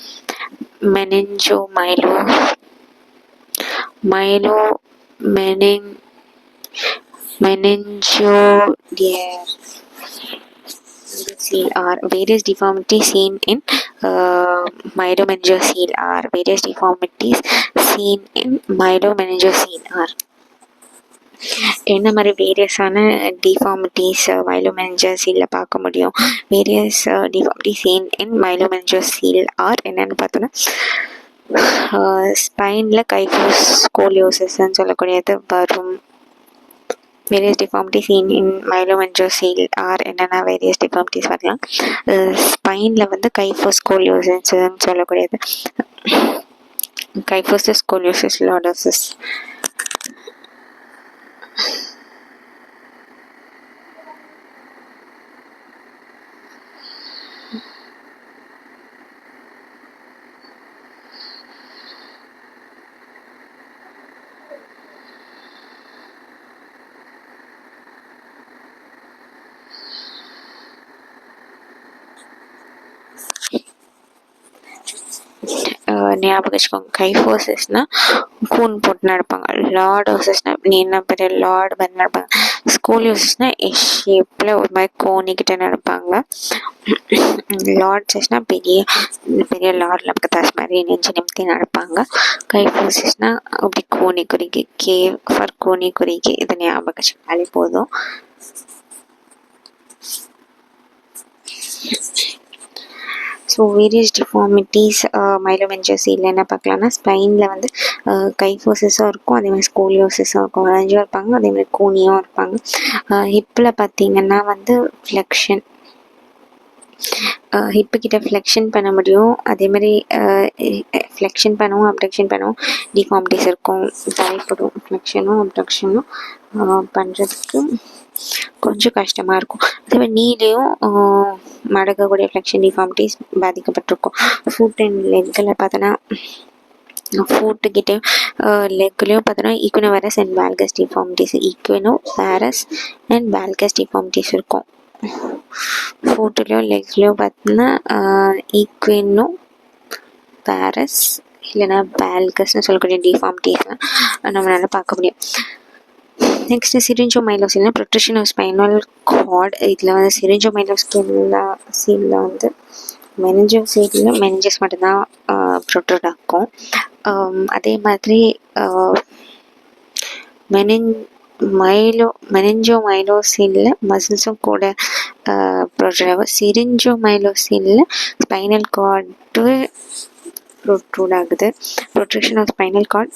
meningoencephalocele are various deformities seen in myelomeningeal are various deformities seen in myelomeningeal are. என்ன மாதிரி வேரியஸான டிஃபார்மிட்டிஸ் மைலோமெனிஞ்சல் பார்க்க முடியும்? Various deformities seen in myelomeningeal are என்னென்னு பார்த்தோன்னா ஸ்பைனில் கைஃபோஸ் ஸ்கோலியோசிஸ்ன்னு சொல்லக்கூடியது வரும். வேரியஸ் டிஃபார்மிட்டிஸ் இன் மைலோமெனிஞ்சல் ஆர் என்னென்ன வேரியஸ் டிஃபார்மிட்டிஸ் வரலாம்? ஸ்பைனில் வந்து கைஃபோஸ் ஸ்கோலியோசிஸ்ன்னு சொல்லக்கூடியது, கைஃபோசிஸ் ஸ்கோலியோசிஸ் லார்டோசிஸ். ஞாபகம் வச்சுக்கோங்க, கைஃபோசிஸ்னா கூன் போட்டு நடப்பாங்க, லார்டோசிஸ்னா என்ன பெரிய லார்டு மாதிரி நடப்பாங்க, ஸ்கோலியோசிஸ்னா எஸ் ஷேப்பில் ஒரு மாதிரி கோணிக்கிட்ட நடப்பாங்க, லார்ட்ஸஸ்னா பெரிய பெரிய லார்டில் பக்கத்தாஸ் மாதிரி நெஞ்சு நிமித்தி நடப்பாங்க, கைஃபோசிஸ்னா அப்படி கோணி குறிக்கி, கே ஃபார் கோணி குறிக்கி. இதை ஞாபகம் வச்சுக்காலே போதும். ஸோ வேரியஸ் டிஃபார்மிட்டிஸ் மைலோமெனிஞ்சல் என்ன பார்க்கலாம்னா ஸ்பைனில் வந்து கைஃபோசிஸும் இருக்கும், அதேமாதிரி ஸ்கோலியோசிஸும் இருக்கும், வளைஞ்சும் இருப்பாங்க, அதேமாதிரி கூனியும் இருப்பாங்க. ஹிப்பில் பார்த்தீங்கன்னா வந்து ஃப்ளெக்ஷன், ஹிப்புக்கிட்ட ஃப்ளெக்ஷன் பண்ண முடியும், அதேமாதிரி ஃப்ளெக்ஷன் பண்ணுவோம், அப்டக்ஷன் பண்ணுவோம், டிஃபார்மிட்டிஸ் இருக்கும், தேவைப்படும் ஃப்ளெக்ஷனும் அப்டக்ஷனும் பண்ணுறதுக்கு. கொஞ்சம் கஷ்டமாக இருக்கும். அதே மாதிரி நீலேயும் மடக்கக்கூடிய ஃப்ளெக்ஷன் டிஃபார்மிட்டிஸ் பாதிக்கப்பட்டிருக்கும். ஃபுட் அண்ட் லெக்கில் பார்த்தோன்னா ஃபுட்டுக்கிட்டேயும் லெக்லேயும் பார்த்தோன்னா ஈக்வினோவேரஸ் அண்ட் வேல்கஸ் டிஃபார்மிட்டிஸ் ஈக்வினோவேரஸ் அண்ட் வேல்கஸ் டிஃபார்மிட்டிஸ் இருக்கும். ஃபுட்லேயும் லெக்லேயும் பார்த்தோன்னா ஈக்வினோ வேரஸ் இல்லைன்னா வேல்கஸ்ன்னு சொல்லக்கூடிய டிஃபார்மிட்டிஸ்லாம் நம்மளால் பார்க்க முடியும். நெக்ஸ்ட்டு சிரிஞ்சோமைலோசில்னா ப்ரொட்ரக்ஷன் ஆஃப் ஸ்பைனல் கார்ட். இதில் வந்து சிரிஞ்சோமைலோசில்ல வந்து மெனிஞ்சோசைடில் மெனிஞ்சஸ் மட்டும்தான் ப்ரொட்ரூட் ஆகும். அதே மாதிரி மெனிஞ்சோமைலோசில்ல மசில்ஸும் கூட ப்ரொட்ரூட் ஆகும். சிரிஞ்சோமைலோசில்ல ஸ்பைனல் கார்டு ப்ரொட்ரூட் ஆகுது. Protraction of spinal cord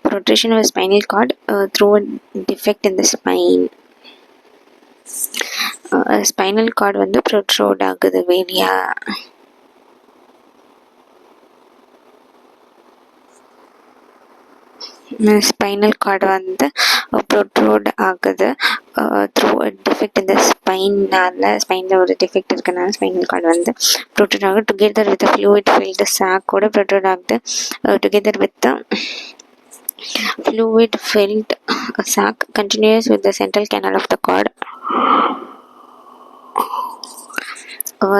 protrusion of spinal cord through a defect in the spine. Spinal cord வந்து ப்ரொட்ரூட் ஆகுது வெளியா. ஸ்பைனல் கார்டு வந்து ப்ரொட்ரூட் ஆகுது த்ரூ டிஃபெக்ட் இந்த ஸ்பைனில் ஒரு டிஃபெக்ட் இருக்கனால ஸ்பைனல் கார்டு வந்து ப்ரொட்ரூட் ஆகுது. டுகெதர் வித் ஃப்ளூயிட் ஃபில்டு சாக்கோட ப்ரொட்ரூட் ஆகுது. Together with fluid filled sac continues with the central canal of the cord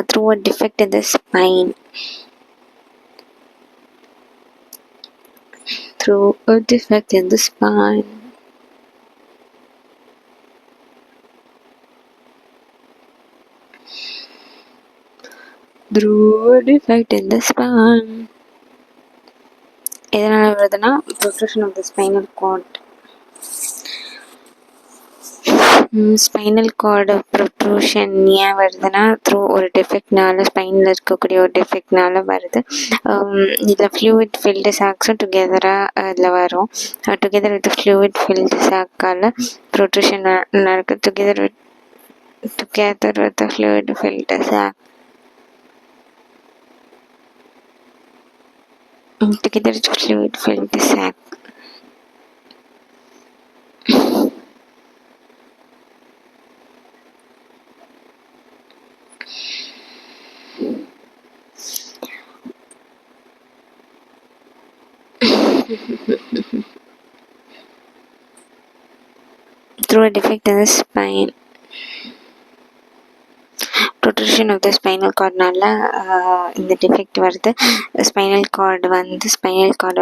through a defect in the spine. Through a defect in the spine. Through a defect in the spine. எதனால் வருதுன்னா protraction of the spinal cord. Spinal cord protrusion ஏன் வருதுன்னா through ஒரு டிஃபெக்ட்னால ஸ்பைனில் இருக்கக்கூடிய ஒரு டிஃபெக்ட்னால வருது. இதில் fluid field சாக்ஸும் டுகெதராக இதில் வரும். டுகெதர் வித் ஃப்ளூயிட் ஃபில்டு சாக்கால் ப்ரொட்ரூஷன் நடக்குது. Together with fluid filled sac together with fluid filled the sac. Through a defect in the spine. Protrusion of the spinal கார்டுனால இந்த டிஃபெக்ட் வருது. ஸ்பைனல் கார்டு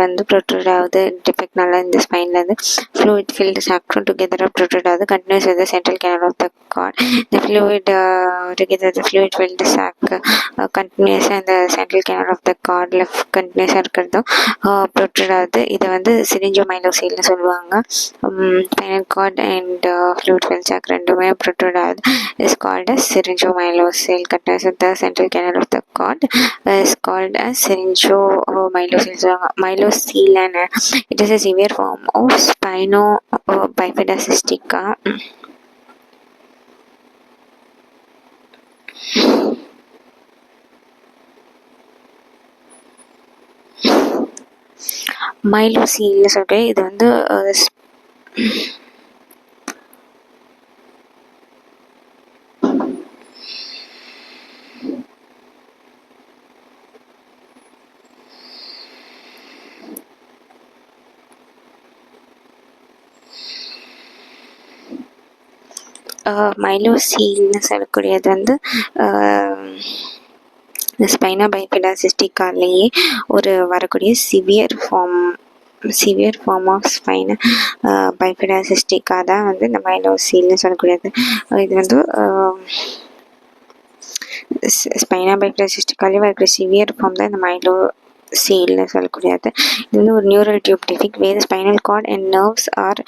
வந்து protrude ஆகுது டிஃபெக்ட்னால. இந்த ஸ்பைன்லேருந்து ஃப்ளூயிட் ஃபில்டு சாக்டும் டுகெதராக ப்ரொட்ரூட் ஆகுது. Continues with central canal of the cord. இந்த fluid together the fluid filled sac கண்டினியூஸாக இந்த சென்ட்ரல் கேனல் ஆஃப் த கார்டில் கண்டினியூஸாக இருக்கிறதும் ப்ரொட்ரூட் ஆகுது. இதை வந்து சிரிஞ்சோமைலோசில்னு சொல்லுவாங்க. Spinal cord and fluid filled sac ரெண்டுமே ப்ரொட்ரூட் ஆகுது. Is called as syringomylosis. Continues with the central canal of the cord is called as syringomylosis. Mylosil, and it is a severe form of spinobifida cystica. Mylosil சொல்ற இது வந்து மைலோசீல்னு சொல்லக்கூடியது வந்து spina பைஃபிடா சிஸ்டிக்காலேயே ஒரு வரக்கூடிய severe form of spina பைஃபிடா சிஸ்டிக்கா தான் வந்து இந்த மைலோசீல்னு சொல்லக்கூடியது. இது வந்து ஸ்பைனா பைஃபிடா சிஸ்டிக்காலேயே வரக்கூடிய சிவியர் ஃபார்ம் தான் இந்த மைலோசீல்னு சொல்லக்கூடியது. இது வந்து ஒரு neural tube defect where spinal cord and nerves are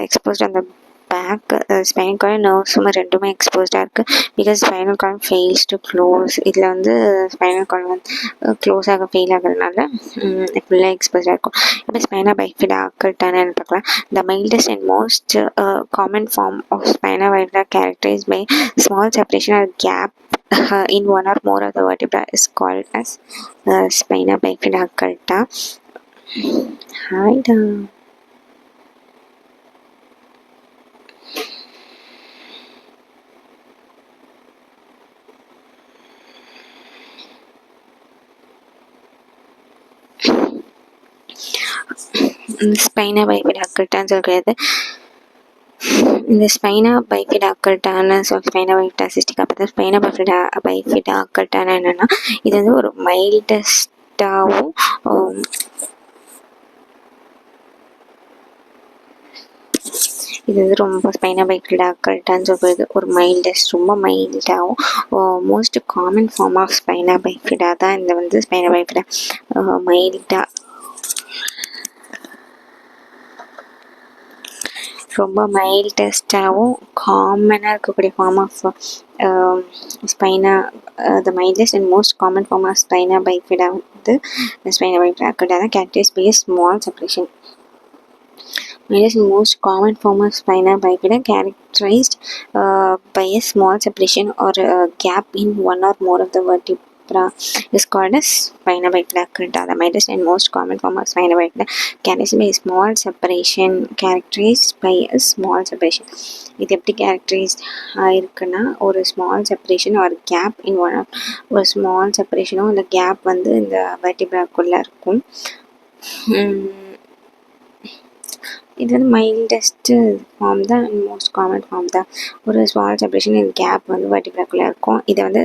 exposed on the back. Spinal cord நர்வ்ஸும் ரெண்டுமே எக்ஸ்போஸ்டாக இருக்குது. Because spinal cord fails to close. இதில் வந்து ஸ்பைனல் கார்டு வந்து க்ளோஸ் ஆக ஃபெயில் ஆகிறதுனால ஃபுல்லாக எக்ஸ்போஸ்டாக இருக்கும். இப்போ ஸ்பைனா பைஃபிடா ஆக்கல்ட்டானு பார்க்கலாம். The mildest and most common form of spina bifida characterized by small separation or gap in one or more of the vertebra is called as spina bifida occulta. Hi, spina bifida occulta சொல்கிறது இந்த ஸ்பைனா பைஃபிடா அக்கல்ட்டான ஸ்பைனா பைஃபிடா cystic அப்போ ஸ்பைனா பைஃபிடா அக்கல்ட்டான என்னென்னா இது வந்து ஒரு மைல்டஸ்டாகவும் இது வந்து ரொம்ப ஸ்பைனா பைஃபிடா அக்கல்ட்டான்னு சொல்கிறது ஒரு மைல்டஸ்ட் ரொம்ப மைல்டாகவும் most common form of spina பைஃபிடா தான் இந்த வந்து ஸ்பைனா பைஃபிடா மைல்டாக ரொம்ப மைல்டஸ்டாகவும் காமனாக இருக்கக்கூடிய form of spina the mildest and most common form of spina bifida வந்து ஸ்பைனா பைஃபிடா அக்கல்ட்டா தான் characterized by small separation. Mayonnaise is the most common form of spina bifida characterized by a small separation or gap in one or more of the vertebra is called as spina bifida occulta. The mayonnaise and most common form of spina bifida characterized by a small separation characterized by a small separation. இது எப்படி characterised ஆயிருக்குன்னா ஒரு small separation ஒரு gap in one ஒரு small செப்பரேஷனோ இந்த gap வந்து இந்த வெர்டிப்ராக்குள்ளே இருக்கும். இது வந்து மைல்டஸ்ட்டு ஃபார்ம் தான் அண்ட் மோஸ்ட் காமன் ஃபார்ம் தான். ஒரு ஸ்மால் செப்பரேஷன் கேப் வந்து வெர்டிப்ராக்குள்ளே இருக்கும். இதை வந்து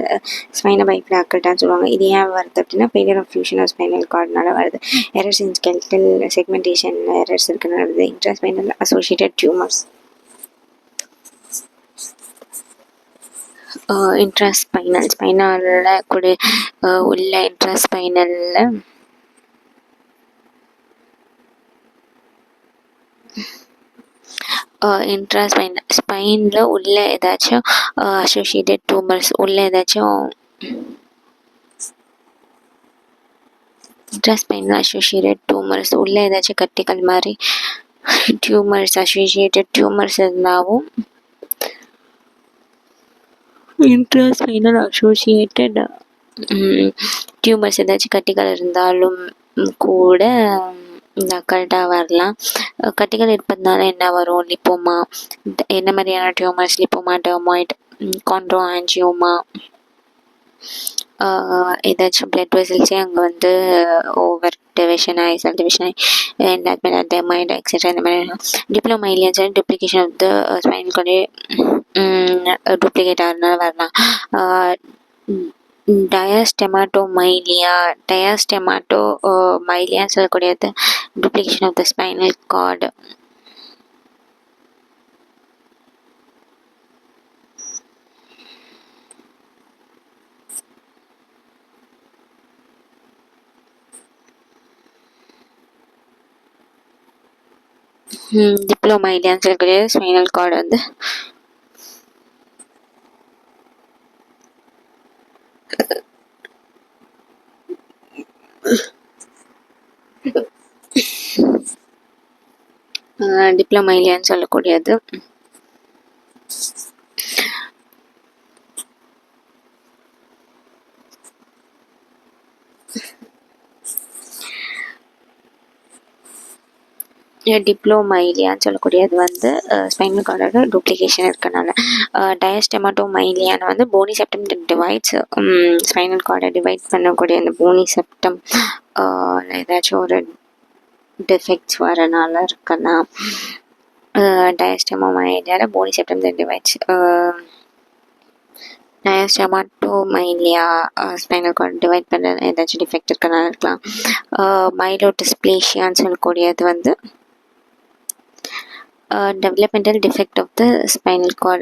ஸ்பைனா பைஃபிடா அக்கல்ட்டான்னு சொல்லுவாங்க. இது ஏன் வருது அப்படின்னா failure of fusion of spinal கார்டுனால வருது. Errors in skeletal segmentation errors இருக்குன்னு வருது. இன்ட்ராஸ்பைனல் அசோசியேட்டட் டியூமர்ஸ் இன்ட்ராஸ்பைனல் ஸ்பைனலில் கூட உள்ள இன்ட்ராஸ்பைனலில் ஸ்பைனில் உள்ள ஏதாச்சும் அசோசியேட்டட் டியூமர்ஸ் உள்ள ஏதாச்சும் இன்ட்ராஸ்பைனல் அசோசியேட்டட் டியூமர்ஸ் உள்ள ஏதாச்சும் கட்டிகள் மாதிரி டியூமர்ஸ் அசோசியேட்டட் டியூமர்ஸ் இருந்தாலும் இன்ட்ராஸ்பைனல் அசோசியேட்டட் டியூமர்ஸ் ஏதாச்சும் கட்டிகள் இருந்தாலும் கூட இந்த அக்கல்ட்டா வரலாம். கட்டிகள் இருப்பதுனால என்ன வரும்? லிப்போமா, என்ன மாதிரியான tumors? Lipoma, dermoid, chondro angioma, ஏதாச்சும் பிளட் வெசல்ஸே அங்கே வந்து ஓவர் டிவிஷன் ஆகி செல் டிவிஷன் ஆகி என்லார்ஜ்மெண்ட் டெர்மாய்ட் எக்ஸெட்ரா இந்த மாதிரி diplomyelias and duplication of the spinal cord duplicate ஆகிறதுனால வரலாம். டயாஸ்டெமாட்டோமைலியான்னு சொல்லக்கூடியது duplication of the spinal cord. டிப்ளோமைலியான்னு சொல்லக்கூடிய ஸ்பைனல் கார்டு வந்து டிப்ளோமைலியான்னு சொல்லக்கூடியது. டிப்ளோமைலியான்னு சொல்லக்கூடியது வந்து ஸ்பைனல் கார்டோட டூப்ளிகேஷன் இருக்கனால. டயாஸ்டெமாட்டோமைலியான்னு வந்து போனி செப்டம் டிவைட்ஸ் ஸ்பைனல் கார்டை டிவைட் பண்ணக்கூடிய அந்த போனி செப்டம் ஏதாச்சும் ஒரு டிஃபெக்ட்ஸ் வரனால இருக்கலாம். டயாஸ்டெமாமைலியாவில் bony septum divides diastematomyelia spinal cord divide பண்ண ஏதாச்சும் டிஃபெக்ட் இருக்கனால இருக்கலாம். மைலோடிஸ்பிளேஷியான்னு சொல்லக்கூடியது வந்து developmental defect of the spinal cord.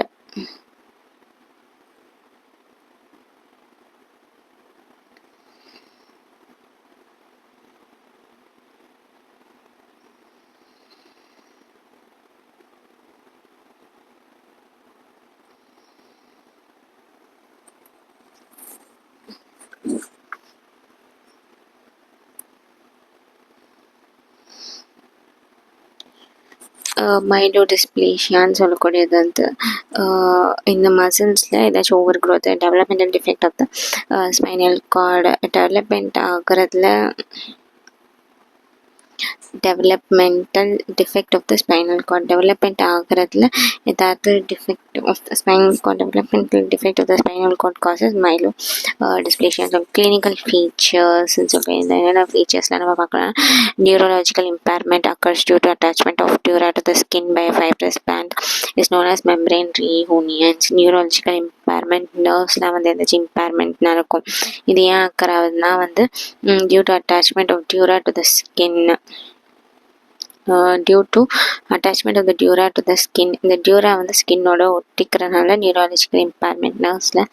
மைலோடிஸ்பிளேஷியான்னு சொல்லக்கூடியது வந்து இந்த மசில்ஸில் ஏதாச்சும் over growth developmental defect of the spinal cord development ஆகிறதுல developmental defect of the spinal cord development ஆகிறதுல ஏதாவது defect of the spinal cord developmental defect of the spinal cord causes myelo dysplasia clinical ஃபீச்சர்ஸ்ன்னு சொல்லி இந்த என்னென்ன ஃபீச்சர்ஸ்லாம் நம்ம பார்க்கலாம் neurological impairment occurs due to attachment of dura to the skin by fibrous band is known as membrane reunions neurological impairment நர்வ்ஸ்லாம் வந்து எதாச்சும் இம்பேர்மெண்ட்னா இருக்கும் இது ஏன் அக்கர் ஆகுதுன்னா வந்து due to attachment of dura to the skin due to attachment of the dura to the skin இந்த dura வந்து ஸ்கின்னோட ஒட்டிக்கிறனால நியூரலாஜிக்கல் இம்பேர்மெண்ட் நர்வ்ஸில்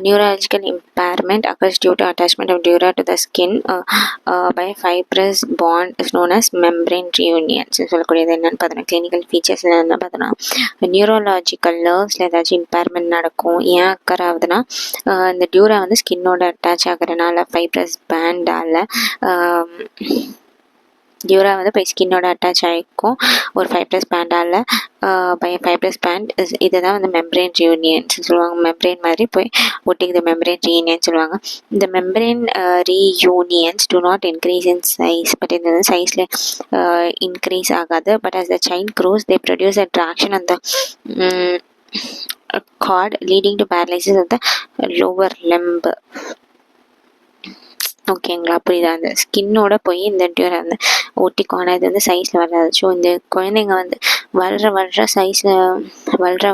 neurological impairment occurs due to attachment of dura to the skin by fibrous bond is known as membrane reunion சொல்லக்கூடியது என்னன்னு பார்த்தோன்னா clinical features என்ன பார்த்தோன்னா நியூரலாஜிக்கல் நர்வ்ஸில் ஏதாச்சும் இம்பேர்மெண்ட் நடக்கும் ஏன் அக்கர் ஆகுதுன்னா இந்த டியூரா வந்து ஸ்கின்னோட அட்டாச் ஆகிறதுனால ஃபைப்ரஸ் பேண்டால் டியூரா வந்து போய் ஸ்கின்னோட அட்டாச் ஆகிருக்கும் ஒரு ஃபைப்ரஸ் பேண்டால் ஃபைப்ரஸ் பேண்ட் இதை தான் வந்து மெம்பரேன் ரீயூனியன்ஸ் சொல்லுவாங்க மெம்பரேன் மாதிரி போய் ஒட்டிக்குது மெம்பரேன் ரீயூனியன் சொல்லுவாங்க இந்த membrane reunions do not increase in size but இது வந்து சைஸில் இன்க்ரீஸ் ஆகாது but as the child grows they produce a traction on the cord leading to paralysis of the lower limb ஓகேங்களா புரியுதா அந்த ஸ்கின்னோட போய் இந்த டியூரா வந்து ஒட்டிக்கும் ஆனால் இது வந்து சைஸில் வராது ஸோ இந்த குழந்தைங்க வந்து வளர சைஸில் வளர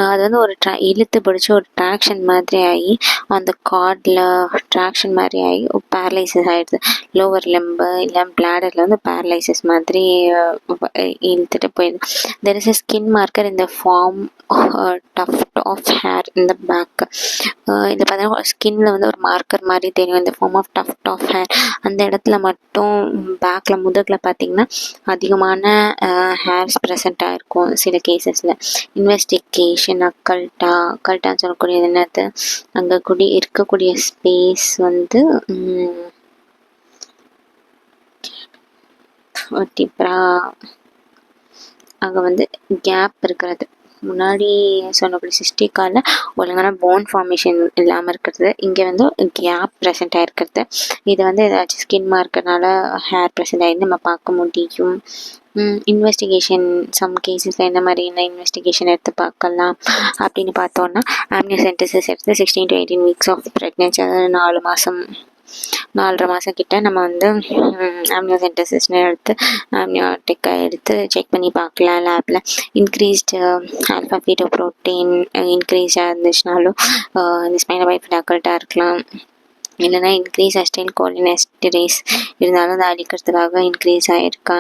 அது வந்து ஒரு இழுத்து பிடிச்சி ஒரு ட்ராக்ஷன் மாதிரி ஆகி அந்த கார்டில் ட்ராக்ஷன் மாதிரி ஆகி பேரலைசிஸ் ஆகிடுது லோவர் லெம்பு இல்லை பிளாடரில் வந்து பேரலைசிஸ் மாதிரி இழுத்துட்டு போயிடுது there is a skin marker இந்த form tuft of hair in the back இது பார்த்தீங்கன்னா ஸ்கின்ல வந்து ஒரு மார்க்கர் மாதிரி தெரியும் இந்த form of tuft of hair அந்த இடத்துல மட்டும் பேக்ல முதுகில் பார்த்தீங்கன்னா அதிகமான ஹேர்ஸ் ப்ரெசண்ட்டாக இருக்கும் சில கேசஸில் இன்வெஸ்டிகேஷன் அக்கல்ட்டான்னு சொல்லக்கூடியது என்னது அங்கே இருக்கக்கூடிய ஸ்பேஸ் வந்து அங்கே வந்து கேப் இருக்கிறது முன்னாடி சொன்னபடி சிஸ்டிக்கால ஒழுங்கான போன் ஃபார்மேஷன் இல்லாமல் இருக்கிறது இங்கே வந்து கேப் ப்ரெசென்ட் ஆகிருக்கிறது இது வந்து ஏதாச்சும் ஸ்கின் மார்க்கர்னால ஹேர் ப்ரெசென்ட் ஆகி நம்ம பார்க்க முடியும் இன்வெஸ்டிகேஷன் சம் கேசஸில் என்ன மாதிரியான இன்வெஸ்டிகேஷன் எடுத்து பார்க்கலாம் அப்படின்னு பார்த்தோன்னா ஆம்னியோசென்டசிஸ் எடுத்து 16 to 18 வீக்ஸ் ஆஃப் ப்ரெக்னென்சி அதாவது 4.5 மாதம் கிட்ட நம்ம வந்து ஆம்னியோசென்டசிஸ்னு எடுத்து ஆம்னியோட்டிக்காக எடுத்து செக் பண்ணி பார்க்கலாம் லேபில் இன்க்ரீஸ்டு ஆல்ஃபா பீட்டோ ப்ரோட்டீன் இன்க்ரீஸாக இருந்துச்சுனாலும் இந்த ஸ்பைனல் பைஃபிட் அக்கல்ட்டாக இருக்கலாம் இல்லைனா இன்க்ரீஸ் அஸ்டைல் கோலினெஸ்டரேஸ் இருந்தாலும் அதை அழிக்கிறதுக்காக இன்க்ரீஸ் ஆகிருக்கா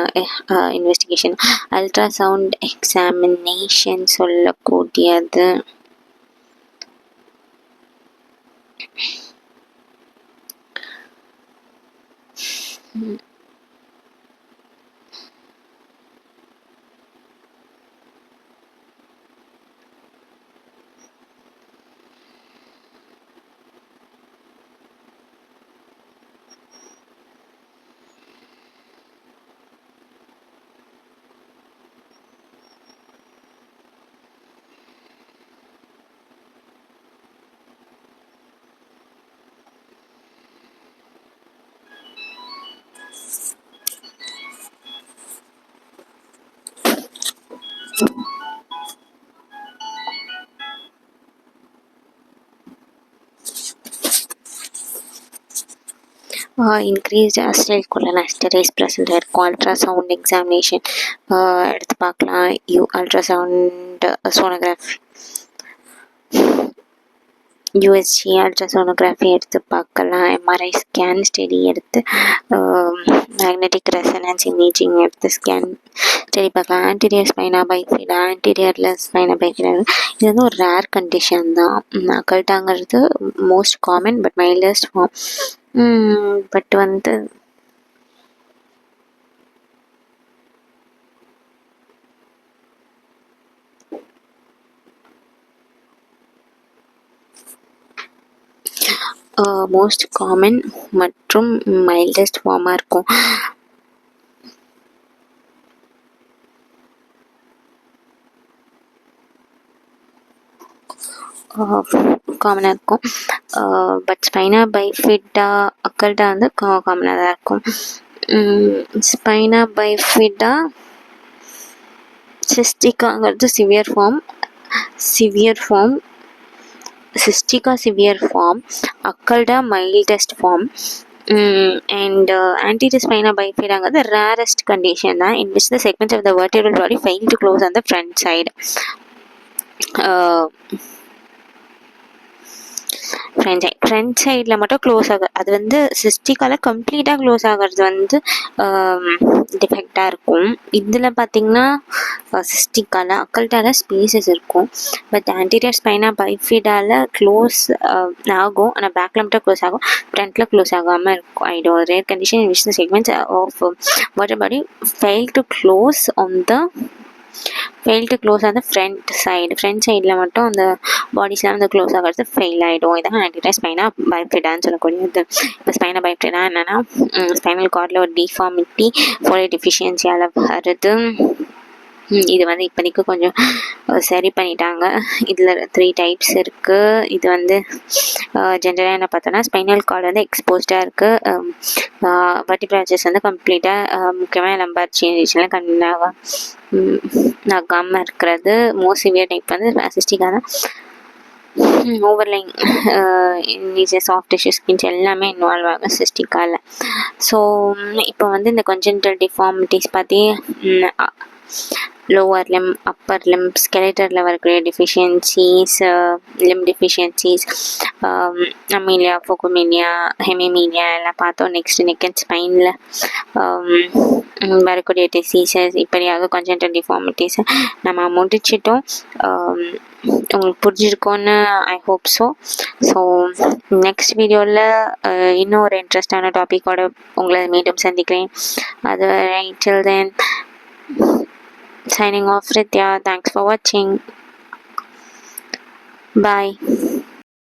இன்வெஸ்டிகேஷன் அல்ட்ராசவுண்ட் எக்ஸாமினேஷன் சொல்லக்கூடியது இன்க்ரீஸ்ட் அஸ்டைல் கோலினெஸ்டரேஸ் ப்ரெசென்ட் இருக்கும் அல்ட்ராசவுண்ட் எக்ஸாமினேஷன் எடுத்து பார்க்கலாம் அல்ட்ராசவுண்ட் சோனோகிராஃபி யூஎஸ்ஜி அல்ட்ராசோனோகிராஃபி எடுத்து பார்க்கலாம், எம்ஆர்ஐ ஸ்கேன் ஸ்டடி எடுத்து மேக்னெட்டிக் ரெசனன்ஸ் இமேஜிங் எடுத்து ஸ்கேன் ஸ்டடி பார்க்கலாம். ஆன்டீரியர் ஸ்பைனா பைஃபிடா, ஆன்டீரியரில் ஸ்பைனா பைஃபிடா இது வந்து ஒரு ரேர் கண்டிஷன் தான். அக்கல்ட்டாங்கிறது most common but mildest form. But வந்து மோஸ்ட் காமன் மற்றும் மைல்டஸ்ட் ஃபார்மாக இருக்கும். காமனாக இருக்கும். பட் ஸ்பைனா பைஃபிடா அக்கல்ட்டா வந்து காமனாக தான் இருக்கும். ஸ்பைனா பைஃபிடா சிஸ்டிக்காங்கிறது severe form, cystica severe form, occulta mildest form. And anterior spina bifida rarest condition in which the segments of the vertebral body fail to close on the front side. Front சைடில் மட்டும் close ஆகுது. அது வந்து சிஸ்டிக்கால கம்ப்ளீட்டாக close ஆகிறது வந்து டிஃபெக்டாக இருக்கும். இதில் பார்த்திங்கன்னா சிஸ்டிக்கால அக்கல்ட்டால ஸ்பேசஸ் இருக்கும். பட் ஆன்டீரியர் ஸ்பைனா பைஃபிடால க்ளோஸ் ஆகும், ஆனால் பேக்கில் மட்டும் க்ளோஸ் ஆகும், ஃப்ரண்ட்டில் க்ளோஸ் ஆகாமல் இருக்கும். ஆகிடும். Rare condition which the segments of water body fail to close on the front சைடில் மட்டும் அந்த பாடிஸ்லாம் வந்து க்ளோஸ் ஆகிறது ஃபெயில் ஆகிடும். இதான் ஆன்டீரியர் ஸ்பைனா பைஃபிடான்னு சொல்லக்கூடியது. இப்போ ஸ்பைனா பைஃபிடா என்னென்னா ஸ்பைனல் கார்டில் ஒரு டிஃபார்மிட்டி ஃபோலேட் டெஃபிஷியன்சியால் வருது. இது வந்து இப்போதைக்கு கொஞ்சம் சரி பண்ணிட்டாங்க. இதில் 3 டைப்ஸ் இருக்குது. இது வந்து ஜென்ரலாக என்ன பார்த்தோன்னா ஸ்பைனல் கார்டு வந்து எக்ஸ்போஸ்டாக இருக்குது, வெர்டிபிரல் வந்து கம்ப்ளீட்டாக முக்கியமாக லம்பார் சேஞ்சஸ்லாம் ஆகாமல் இருக்கிறது. மோஸ்ட் சிவியர் டைப் வந்து சிஸ்டிக்காக தான். ஓவர்லைங் சாஃப்ட் டிஷ்யூ ஸ்கின்ஸ் எல்லாமே இன்வால்வ் ஆகும் சிஸ்டிக்கால. ஸோ இப்போ வந்து இந்த கொஞ்சென்டல் டிஃபார்மிட்டிஸ் பார்த்தி லோவர் லிம், அப்பர் லிம், ஸ்கெலெட்டரில் வரக்கூடிய deficiencies, limb deficiencies, amelia, phocomelia, hemimelia எல்லாம் பார்த்தோம். நெக்ஸ்ட் நெக் அண்ட் ஸ்பைனில் வரக்கூடிய டிசீசஸ், இப்படியாக கொஞ்சென்டல் டிஃபார்மிட்டிஸ் நம்ம முடிச்சிட்டோம். உங்களுக்கு புரிஞ்சிருக்கோன்னு ஐ ஹோப் ஸோ நெக்ஸ்ட் வீடியோவில் இன்னும் ஒரு இன்ட்ரெஸ்டான டாப்பிக்கோட உங்களை மீண்டும் சந்திக்கிறேன். அது till then signing off, Ritya. Thanks for watching. Bye.